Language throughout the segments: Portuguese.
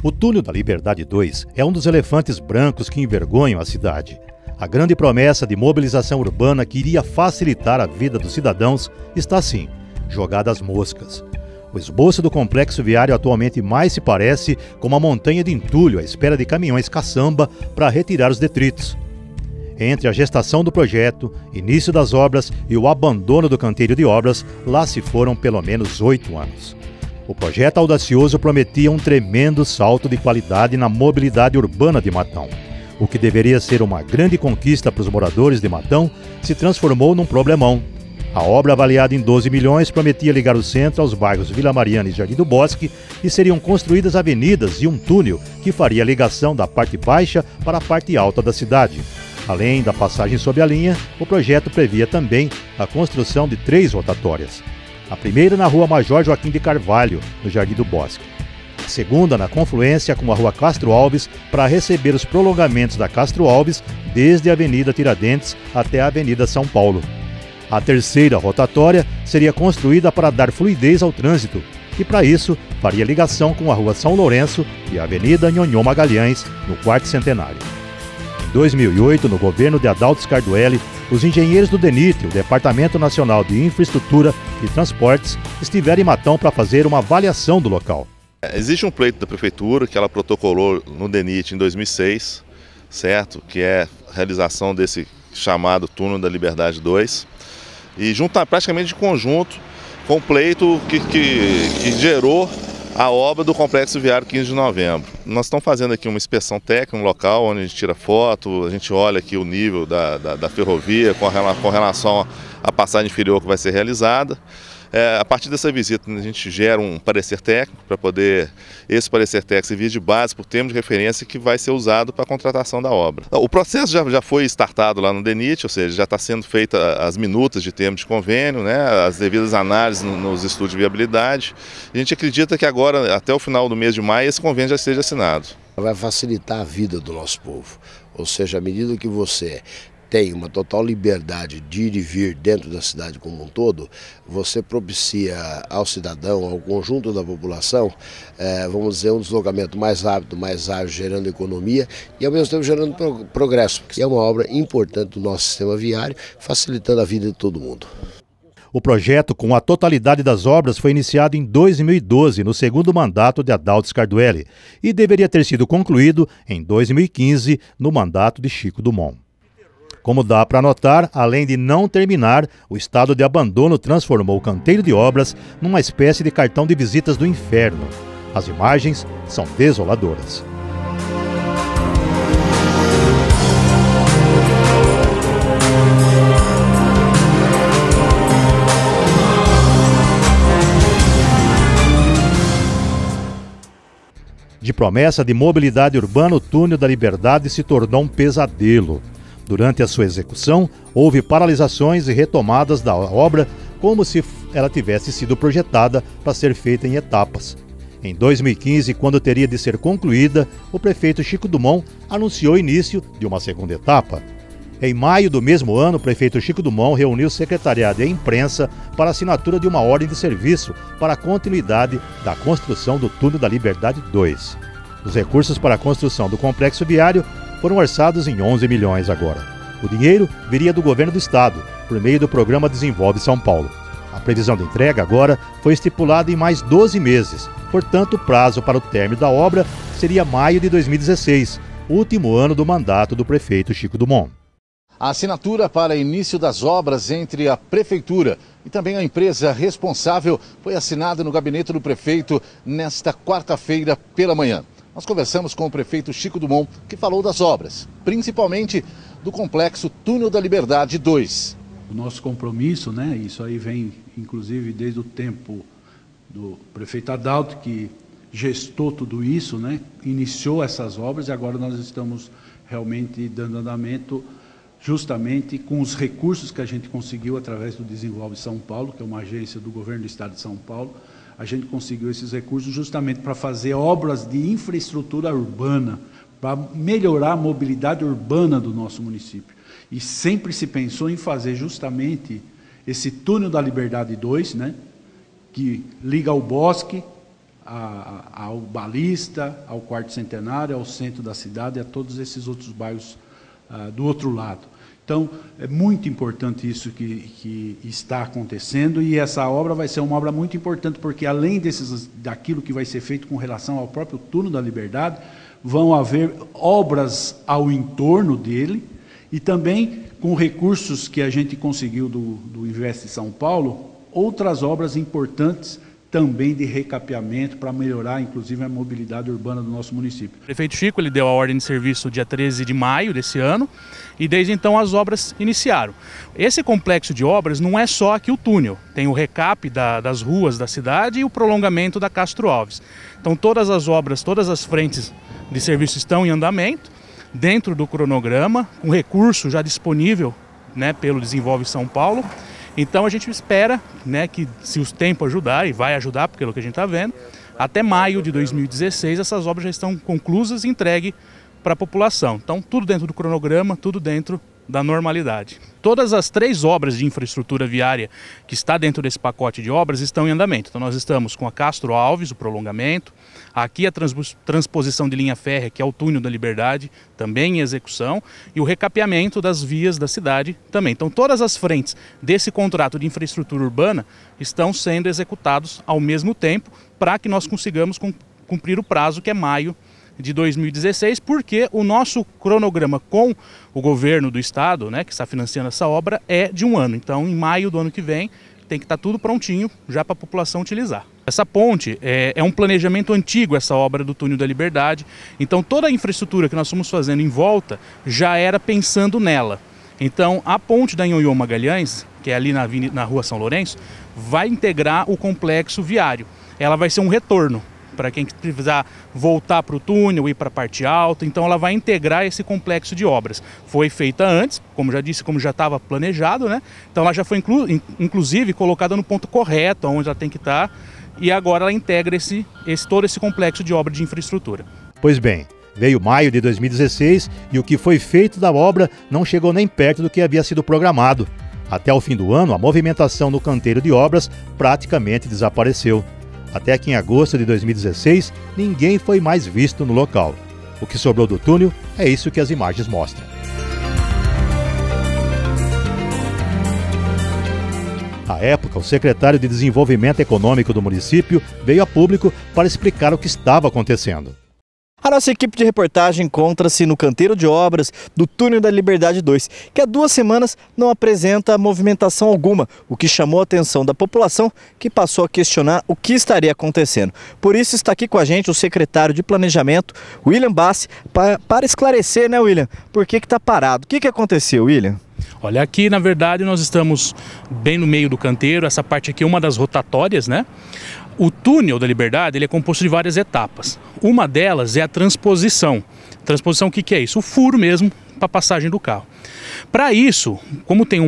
O Túnel da Liberdade 2 é um dos elefantes brancos que envergonham a cidade. A grande promessa de mobilização urbana que iria facilitar a vida dos cidadãos está, sim, jogada às moscas. O esboço do complexo viário atualmente mais se parece com uma montanha de entulho à espera de caminhões caçamba para retirar os detritos. Entre a gestação do projeto, início das obras e o abandono do canteiro de obras, lá se foram pelo menos 8 anos. O projeto audacioso prometia um tremendo salto de qualidade na mobilidade urbana de Matão. O que deveria ser uma grande conquista para os moradores de Matão se transformou num problemão. A obra, avaliada em 12 milhões, prometia ligar o centro aos bairros Vila Mariana e Jardim do Bosque e seriam construídas avenidas e um túnel que faria a ligação da parte baixa para a parte alta da cidade. Além da passagem sob a linha, o projeto previa também a construção de 3 rotatórias. A primeira na rua Major Joaquim de Carvalho, no Jardim do Bosque. A segunda na confluência com a rua Castro Alves para receber os prolongamentos da Castro Alves desde a Avenida Tiradentes até a Avenida São Paulo. A terceira rotatória seria construída para dar fluidez ao trânsito e, para isso, faria ligação com a rua São Lourenço e a Avenida Nhonhô Magalhães, no quarto centenário. Em 2008, no governo de Adalto Scarduelli, os engenheiros do DENIT, o Departamento Nacional de Infraestrutura e Transportes, estiveram em Matão para fazer uma avaliação do local. Existe um pleito da Prefeitura que ela protocolou no DENIT em 2006, certo? Que é a realização desse chamado Túnel da Liberdade 2, e juntar praticamente de conjunto com o pleito que gerou a obra do Complexo Viário 15 de Novembro. Nós estamos fazendo aqui uma inspeção técnica no local, onde a gente tira foto, a gente olha aqui o nível da ferrovia com relação à passagem inferior que vai ser realizada. A partir dessa visita a gente gera um parecer técnico para poder, esse parecer técnico servir de base por termo de referência que vai ser usado para a contratação da obra. O processo já foi startado lá no DENIT, ou seja, já está sendo feita as minutas de termo de convênio, né, as devidas análises nos estudos de viabilidade. A gente acredita que agora, até o final do mês de maio, esse convênio já seja assinado. Vai facilitar a vida do nosso povo, ou seja, à medida que você tem uma total liberdade de ir e vir dentro da cidade como um todo, você propicia ao cidadão, ao conjunto da população, vamos dizer, um deslocamento mais rápido, mais ágil, gerando economia e ao mesmo tempo gerando progresso, que é uma obra importante do nosso sistema viário, facilitando a vida de todo mundo. O projeto, com a totalidade das obras, foi iniciado em 2012, no segundo mandato de Adalto Scarduelli, e deveria ter sido concluído em 2015, no mandato de Chico Dumont. Como dá para notar, além de não terminar, o estado de abandono transformou o canteiro de obras numa espécie de cartão de visitas do inferno. As imagens são desoladoras. De promessa de mobilidade urbana, o Túnel da Liberdade se tornou um pesadelo. Durante a sua execução, houve paralisações e retomadas da obra como se ela tivesse sido projetada para ser feita em etapas. Em 2015, quando teria de ser concluída, o prefeito Chico Dumont anunciou o início de uma segunda etapa. Em maio do mesmo ano, o prefeito Chico Dumont reuniu o secretariado e a imprensa para a assinatura de uma ordem de serviço para a continuidade da construção do Túnel da Liberdade 2. Os recursos para a construção do complexo viário foram orçados em 11 milhões agora. O dinheiro viria do governo do estado, por meio do programa Desenvolve São Paulo. A previsão de entrega agora foi estipulada em mais 12 meses, portanto o prazo para o término da obra seria maio de 2016, último ano do mandato do prefeito Chico Dumont. A assinatura para início das obras entre a Prefeitura e também a empresa responsável foi assinada no gabinete do prefeito nesta quarta-feira pela manhã. Nós conversamos com o prefeito Chico Dumont, que falou das obras, principalmente do complexo Túnel da Liberdade 2. O nosso compromisso, né, isso aí vem inclusive desde o tempo do prefeito Adalto, que gestou tudo isso, né, iniciou essas obras e agora nós estamos realmente dando andamento justamente com os recursos que a gente conseguiu através do Desenvolve São Paulo, que é uma agência do governo do estado de São Paulo. A gente conseguiu esses recursos justamente para fazer obras de infraestrutura urbana, para melhorar a mobilidade urbana do nosso município. E sempre se pensou em fazer justamente esse Túnel da Liberdade 2, né, que liga o Bosque ao Balista, ao Quarto Centenário, ao centro da cidade e a todos esses outros bairros do outro lado. Então, é muito importante isso que está acontecendo, e essa obra vai ser uma obra muito importante, porque além daquilo que vai ser feito com relação ao próprio Túnel da Liberdade, vão haver obras ao entorno dele, e também com recursos que a gente conseguiu do Invest São Paulo, outras obras importantes também de recapeamento para melhorar, inclusive, a mobilidade urbana do nosso município. O prefeito Chico ele deu a ordem de serviço dia 13 de maio desse ano e desde então as obras iniciaram. Esse complexo de obras não é só aqui o túnel, tem o recap das ruas da cidade e o prolongamento da Castro Alves. Então todas as obras, todas as frentes de serviço estão em andamento, dentro do cronograma, com recurso já disponível, né, pelo Desenvolve São Paulo. Então a gente espera, né, que se os tempos ajudar, e vai ajudar pelo que a gente está vendo, até maio de 2016 essas obras já estão conclusas e entregues para a população. Então tudo dentro do cronograma, tudo dentro da normalidade. Todas as 3 obras de infraestrutura viária que está dentro desse pacote de obras estão em andamento. Então nós estamos com a Castro Alves, o prolongamento, aqui a transposição de linha férrea, que é o Túnel da Liberdade, também em execução, e o recapeamento das vias da cidade também. Então todas as frentes desse contrato de infraestrutura urbana estão sendo executados ao mesmo tempo para que nós consigamos cumprir o prazo, que é maio de 2016, porque o nosso cronograma com o governo do estado, né, que está financiando essa obra, é de 1 ano. Então, em maio do ano que vem, tem que estar tudo prontinho já para a população utilizar. Essa ponte é um planejamento antigo, essa obra do Túnel da Liberdade. Então, toda a infraestrutura que nós estamos fazendo em volta já era pensando nela. Então, a ponte da Nhonhô Magalhães, que é ali na Rua São Lourenço, vai integrar o complexo viário. Ela vai ser um retorno para quem precisar voltar para o túnel, ir para a parte alta. Então ela vai integrar esse complexo de obras. Foi feita antes, como já disse, como já estava planejado, né? Então ela já foi inclusive colocada no ponto correto, onde ela tem que estar, e agora ela integra todo esse complexo de obra de infraestrutura. Pois bem, veio maio de 2016 e o que foi feito da obra não chegou nem perto do que havia sido programado. Até o fim do ano, a movimentação no canteiro de obras praticamente desapareceu. Até que em agosto de 2016, ninguém foi mais visto no local. O que sobrou do túnel é isso que as imagens mostram. À época, o secretário de Desenvolvimento Econômico do município veio a público para explicar o que estava acontecendo. A nossa equipe de reportagem encontra-se no canteiro de obras do Túnel da Liberdade 2, que há 2 semanas não apresenta movimentação alguma, o que chamou a atenção da população, que passou a questionar o que estaria acontecendo. Por isso está aqui com a gente o secretário de Planejamento, William Bassi, para esclarecer, né, William, por que está parado. O que aconteceu, William? Olha, aqui na verdade nós estamos bem no meio do canteiro, essa parte aqui é uma das rotatórias, né? O Túnel da Liberdade ele é composto de várias etapas. Uma delas é a transposição. Transposição, o que é isso? O furo mesmo para a passagem do carro. Para isso, como tem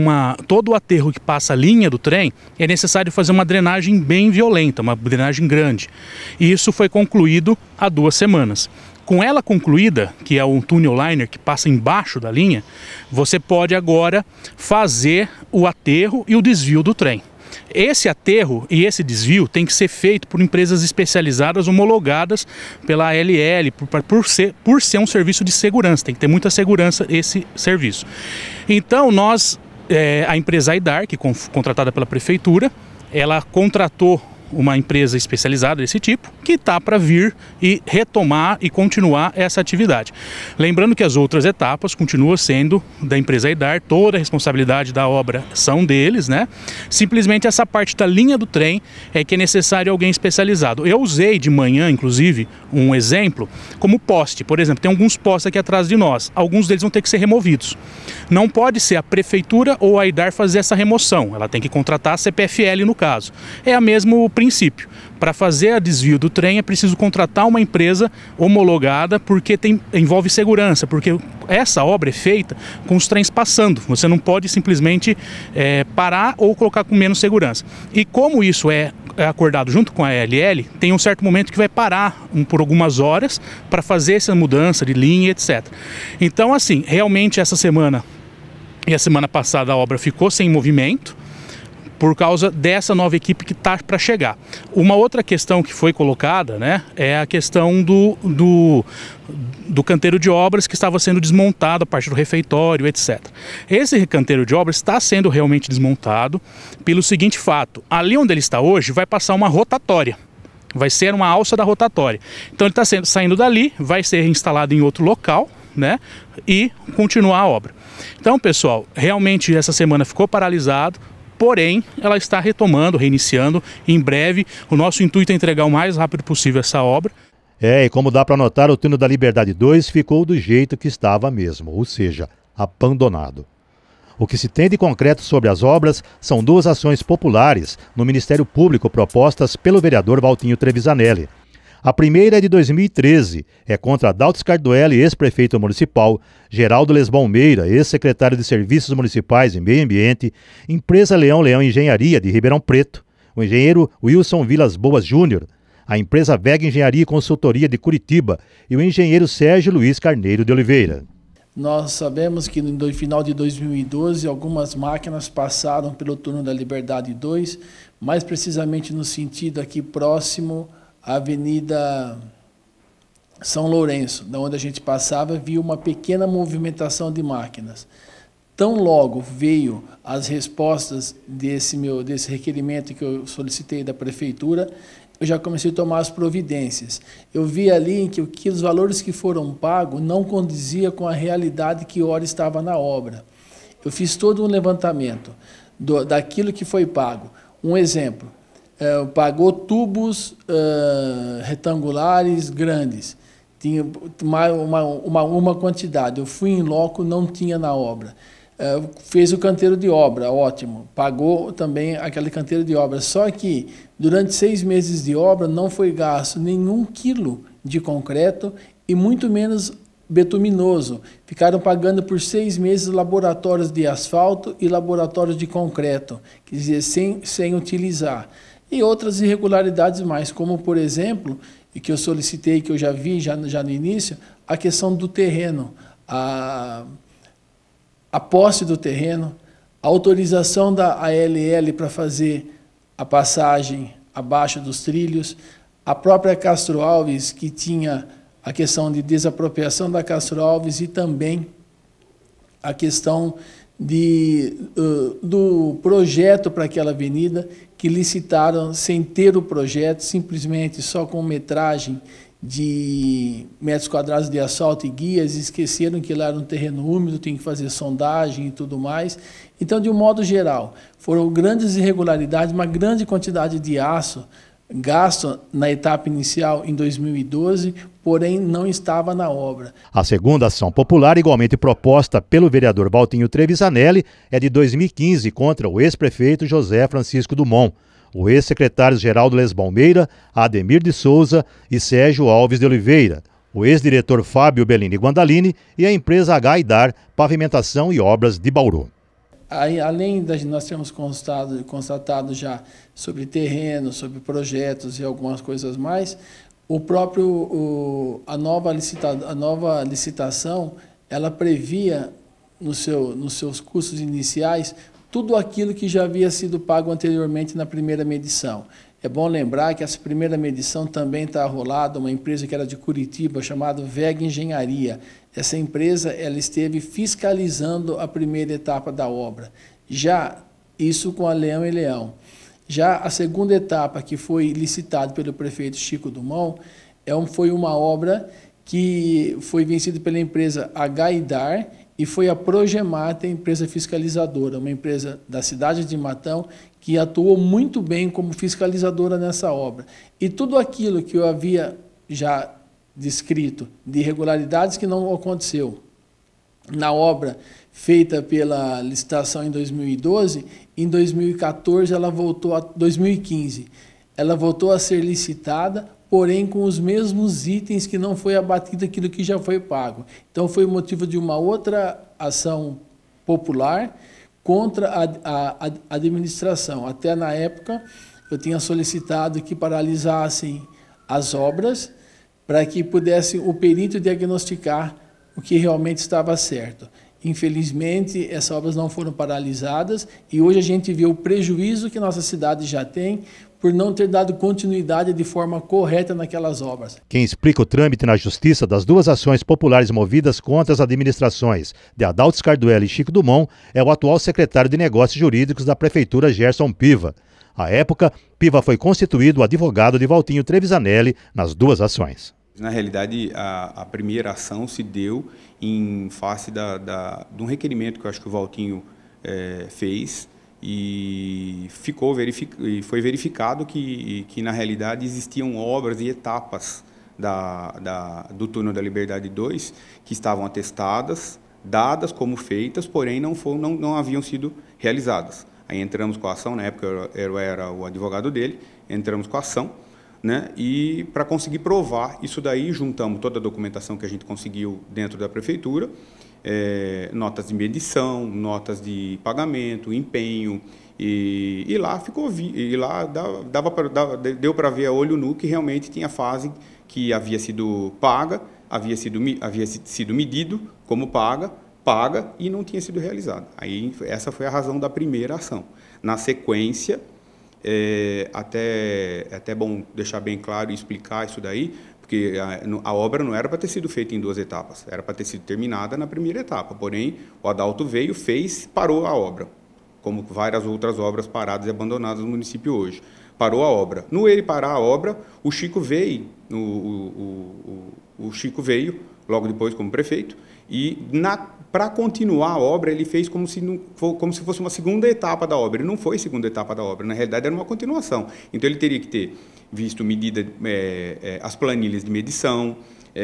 todo o aterro que passa a linha do trem, é necessário fazer uma drenagem bem violenta, uma drenagem grande. E isso foi concluído há 2 semanas. Com ela concluída, que é um túnel liner que passa embaixo da linha, você pode agora fazer o aterro e o desvio do trem. Esse aterro e esse desvio tem que ser feito por empresas especializadas homologadas pela ALL, por ser um serviço de segurança, tem que ter muita segurança esse serviço. Então a empresa Aidar, que contratada pela prefeitura, ela contratou uma empresa especializada desse tipo, que está para vir e retomar e continuar essa atividade. Lembrando que as outras etapas continuam sendo da empresa Aidar, toda a responsabilidade da obra são deles, né? Simplesmente essa parte da linha do trem é que é necessário alguém especializado. Eu usei de manhã, inclusive, um exemplo como poste. Por exemplo, tem alguns postes aqui atrás de nós, alguns deles vão ter que ser removidos. Não pode ser a prefeitura ou a Aidar fazer essa remoção, ela tem que contratar a CPFL no caso. É a mesmo princípio. Para fazer a desvio do trem é preciso contratar uma empresa homologada, porque envolve segurança, porque essa obra é feita com os trens passando. Você não pode simplesmente parar ou colocar com menos segurança. E como isso é acordado junto com a ALL, tem um certo momento que vai parar por algumas horas para fazer essa mudança de linha, etc. Então, assim, realmente essa semana e a semana passada a obra ficou sem movimento, por causa dessa nova equipe que está para chegar. Uma outra questão que foi colocada, né, é a questão do canteiro de obras que estava sendo desmontado a partir do refeitório, etc. Esse canteiro de obras está sendo realmente desmontado pelo seguinte fato: ali onde ele está hoje vai passar uma rotatória. Vai ser uma alça da rotatória. Então ele está saindo dali, vai ser instalado em outro local, né, e continuar a obra. Então, pessoal, realmente essa semana ficou paralisado, porém ela está retomando, reiniciando. Em breve, o nosso intuito é entregar o mais rápido possível essa obra. E como dá para notar, o túnel da Liberdade 2 ficou do jeito que estava mesmo, ou seja, abandonado. O que se tem de concreto sobre as obras são 2 ações populares no Ministério Público propostas pelo vereador Valtinho Trevisanelli. A primeira é de 2013, é contra Adalto Scardoelli, ex-prefeito municipal, Geraldo Lesbão Meira, ex-secretário de Serviços Municipais e Meio Ambiente, empresa Leão Engenharia de Ribeirão Preto, o engenheiro Wilson Vilas Boas Júnior, a empresa Vega Engenharia e Consultoria de Curitiba e o engenheiro Sérgio Luiz Carneiro de Oliveira. Nós sabemos que no final de 2012 algumas máquinas passaram pelo túnel da Liberdade 2, mais precisamente no sentido aqui próximo à Avenida São Lourenço, da onde a gente passava, viu uma pequena movimentação de máquinas. Tão logo veio as respostas desse requerimento que eu solicitei da prefeitura, eu já comecei a tomar as providências. Eu vi ali que os valores que foram pagos não condizia com a realidade que ora estava na obra. Eu fiz todo um levantamento daquilo que foi pago. Um exemplo, pagou tubos retangulares grandes, tinha uma quantidade, eu fui em loco, não tinha na obra. Fez o canteiro de obra, ótimo, pagou também aquele canteiro de obra, só que durante 6 meses de obra não foi gasto nenhum quilo de concreto e muito menos betuminoso. Ficaram pagando por 6 meses laboratórios de asfalto e laboratórios de concreto, quer dizer, sem utilizar. E outras irregularidades mais, como por exemplo, e que eu solicitei, que eu já vi já no início, a questão do terreno, a posse do terreno, a autorização da ALL para fazer a passagem abaixo dos trilhos, a própria Castro Alves, que tinha a questão de desapropriação da Castro Alves e também a questão do projeto para aquela avenida, que licitaram sem ter o projeto, simplesmente só com metragem de metros quadrados de asfalto e guias, esqueceram que lá era um terreno úmido, tem que fazer sondagem e tudo mais. Então, de um modo geral, foram grandes irregularidades, uma grande quantidade de aço gasto na etapa inicial em 2012, porém não estava na obra. A segunda ação popular, igualmente proposta pelo vereador Valtinho Trevisanelli, é de 2015 contra o ex-prefeito José Francisco Dumont, o ex-secretário Geraldo Lesbão Meira, Ademir de Souza e Sérgio Alves de Oliveira, o ex-diretor Fábio Bellini Guandalini e a empresa H&R Pavimentação e Obras de Bauru. Além de nós termos constatado já sobre terreno, sobre projetos e algumas coisas mais, a nova licitação, ela previa nos seus custos iniciais tudo aquilo que já havia sido pago anteriormente na primeira medição. É bom lembrar que essa primeira medição também está arrolada uma empresa que era de Curitiba, chamada Vega Engenharia. Essa empresa ela esteve fiscalizando a primeira etapa da obra. Já isso com a Leão e Leão. Já a segunda etapa, que foi licitada pelo prefeito Chico Dumont, foi uma obra que foi vencida pela empresa H&R e foi a Progemata, a empresa fiscalizadora, uma empresa da cidade de Matão, que atuou muito bem como fiscalizadora nessa obra. E tudo aquilo que eu havia já descrito de irregularidades que não aconteceu na obra feita pela licitação em 2012, em 2014 ela voltou a 2015. Ela voltou a ser licitada, porém com os mesmos itens que não foi abatido aquilo que já foi pago. Então foi motivo de uma outra ação popular contra a administração. Até na época eu tinha solicitado que paralisassem as obras para que pudesse o perito diagnosticar o que realmente estava certo. Infelizmente, essas obras não foram paralisadas e hoje a gente vê o prejuízo que nossa cidade já tem por não ter dado continuidade de forma correta naquelas obras. Quem explica o trâmite na Justiça das duas ações populares movidas contra as administrações de Adalto Scarduelli e Chico Dumont é o atual secretário de Negócios Jurídicos da Prefeitura, Gerson Piva. À época, Piva foi constituído o advogado de Valtinho Trevisanelli nas duas ações. Na realidade, a primeira ação se deu em face de um requerimento que eu acho que o Valtinho fez e foi verificado que na realidade existiam obras e etapas do túnel da Liberdade 2 que estavam atestadas, dadas como feitas, porém não haviam sido realizadas. Aí entramos com a ação, na época eu era o advogado dele, entramos com a ação, né? E para conseguir provar isso daí, juntamos toda a documentação que a gente conseguiu dentro da prefeitura, notas de medição, notas de pagamento, empenho, e lá deu para ver a olho nu que realmente tinha fase que havia sido paga, havia sido medido como paga e não tinha sido realizada. Aí essa foi a razão da primeira ação. Na sequência, até bom deixar bem claro e explicar isso daí, porque a obra não era para ter sido feita em duas etapas, era para ter sido terminada na primeira etapa, porém o Adalto veio, parou a obra, como várias outras obras paradas e abandonadas no município hoje. Parou a obra. No ele parar a obra, o Chico veio, o Chico veio logo depois como prefeito, e para continuar a obra, ele fez como se fosse uma segunda etapa da obra. Ele não foi segunda etapa da obra, na realidade era uma continuação. Então ele teria que ter visto as planilhas de medição,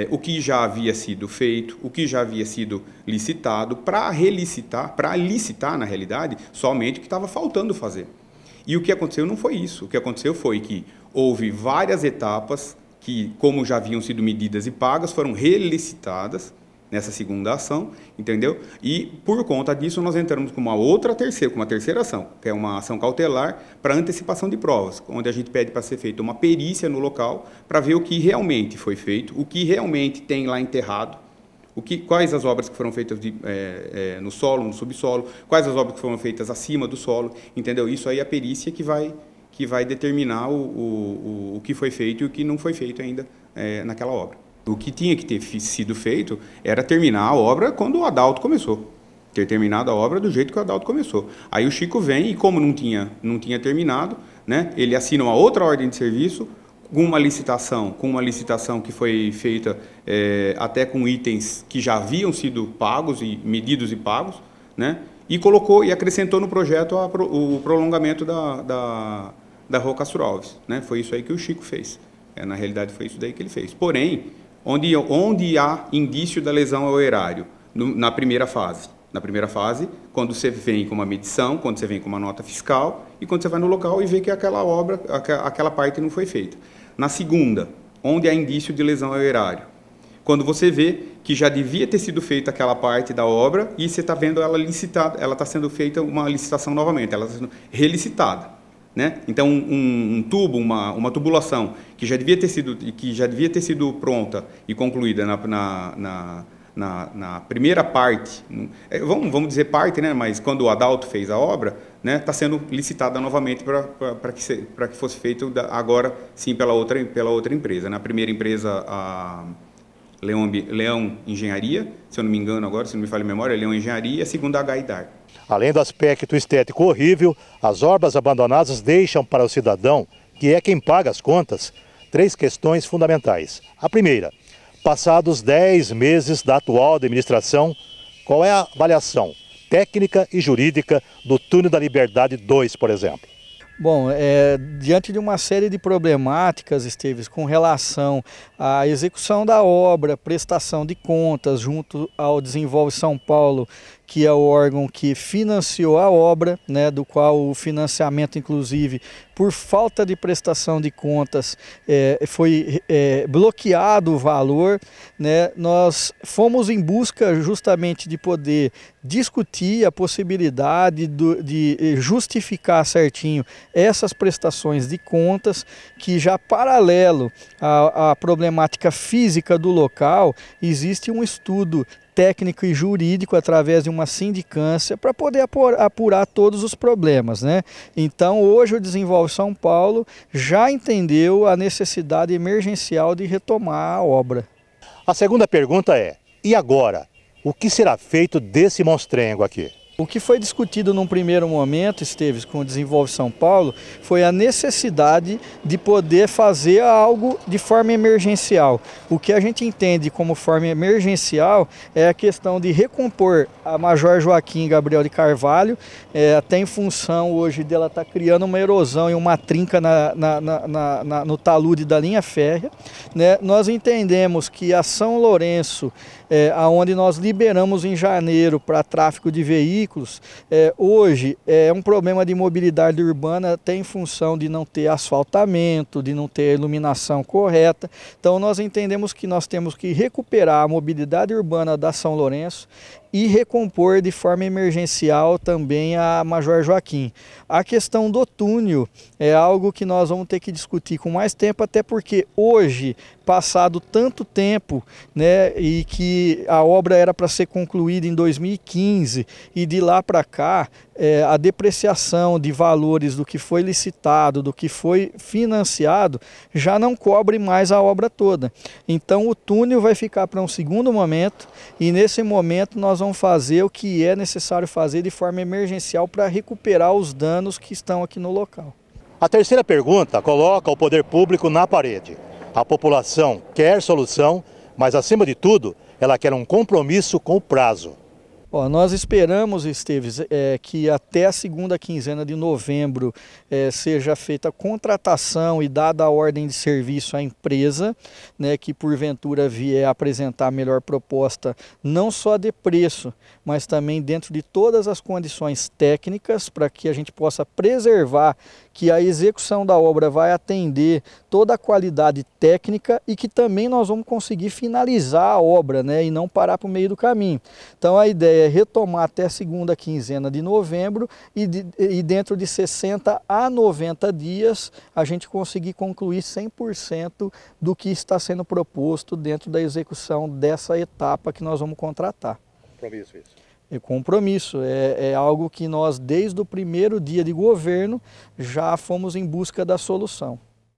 o que já havia sido feito, o que já havia sido licitado, para licitar, na realidade, somente o que estava faltando fazer. E o que aconteceu não foi isso. O que aconteceu foi que houve várias etapas que, como já haviam sido medidas e pagas, foram relicitadas nessa segunda ação, entendeu? E, por conta disso, nós entramos com uma terceira ação, que é uma ação cautelar para antecipação de provas, onde a gente pede para ser feita uma perícia no local para ver o que realmente foi feito, o que realmente tem lá enterrado, quais as obras que foram feitas no solo, no subsolo, quais as obras que foram feitas acima do solo, entendeu? Isso aí é a perícia que vai determinar o que foi feito e o que não foi feito ainda naquela obra. O que tinha que ter sido feito era terminar a obra quando o Adalto começou. Ter terminado a obra do jeito que o Adalto começou. Aí o Chico vem e, como não tinha terminado, né, ele assina uma outra ordem de serviço com uma licitação que foi feita até com itens que já haviam sido pagos e medidos e pagos, né, e colocou e acrescentou no projeto o prolongamento da Rua Castro Alves, né? Foi isso aí que o Chico fez. Na realidade, foi isso daí que ele fez. Porém, onde há indício da lesão ao erário? Na primeira fase. Na primeira fase, quando você vem com uma medição, quando você vem com uma nota fiscal e quando você vai no local e vê que aquela parte não foi feita. Na segunda, onde há indício de lesão ao erário? Quando você vê que já devia ter sido feita aquela parte da obra e você está vendo ela licitada, ela está sendo feita uma licitação novamente, ela está sendo relicitada. Né? Então, um tubo, uma tubulação que já devia ter sido pronta e concluída na primeira parte, vamos dizer parte, né? Mas quando o Adalto fez a obra, né, está sendo licitada novamente para que fosse feito agora sim pela outra empresa. Na primeira empresa, a Leão Engenharia, se eu não me engano agora, se não me falha a memória, Leão Engenharia, e a segunda a Gaidar. Além do aspecto estético horrível, as obras abandonadas deixam para o cidadão, que é quem paga as contas, 3 questões fundamentais. A primeira, passados 10 meses da atual administração, qual é a avaliação técnica e jurídica do túnel da Liberdade 2, por exemplo? Bom, diante de uma série de problemáticas, Esteves, com relação à execução da obra, prestação de contas junto ao Desenvolve São Paulo, que é o órgão que financiou a obra, né, do qual o financiamento, inclusive, por falta de prestação de contas, foi bloqueado o valor, né? Nós fomos em busca justamente de poder discutir a possibilidade de justificar certinho essas prestações de contas, que já paralelo à problemática física do local, existe um estudo técnico e jurídico através de uma sindicância para poder apurar todos os problemas, né? Então hoje o Desenvolve São Paulo já entendeu a necessidade emergencial de retomar a obra. A segunda pergunta é, e agora? O que será feito desse monstrengo aqui? O que foi discutido num primeiro momento, Esteves, com o Desenvolve São Paulo, foi a necessidade de poder fazer algo de forma emergencial. O que a gente entende como forma emergencial é a questão de recompor a Major Joaquim Gabriel de Carvalho, até em função hoje dela estar criando uma erosão e uma trinca no talude da linha férrea, né? Nós entendemos que a São Lourenço, onde nós liberamos em janeiro para tráfego de veículos, hoje é um problema de mobilidade urbana até em função de não ter asfaltamento, de não ter iluminação correta. Então nós entendemos que nós temos que recuperar a mobilidade urbana da São Lourenço e recompor de forma emergencial também a Major Joaquim. A questão do túnel é algo que nós vamos ter que discutir com mais tempo, até porque hoje, passado tanto tempo, né, e que a obra era para ser concluída em 2015 e de lá para cá, a depreciação de valores do que foi licitado, do que foi financiado, já não cobre mais a obra toda. Então o túnel vai ficar para um segundo momento e nesse momento nós vamos fazer o que é necessário fazer de forma emergencial para recuperar os danos que estão aqui no local. A terceira pergunta coloca o poder público na parede. A população quer solução, mas acima de tudo, ela quer um compromisso com o prazo. Nós esperamos, Esteves, que até a segunda quinzena de novembro seja feita a contratação e dada a ordem de serviço à empresa, né, que porventura vier apresentar a melhor proposta, não só de preço, mas também dentro de todas as condições técnicas, para que a gente possa preservar que a execução da obra vai atender toda a qualidade técnica e que também nós vamos conseguir finalizar a obra, né, e não parar para o meio do caminho. Então a ideia é retomar até a segunda quinzena de novembro e dentro de 60 a 90 dias a gente conseguir concluir 100% do que está sendo proposto dentro da execução dessa etapa que nós vamos contratar. Compromisso isso. Compromisso, é algo que nós desde o primeiro dia de governo já fomos em busca da solução.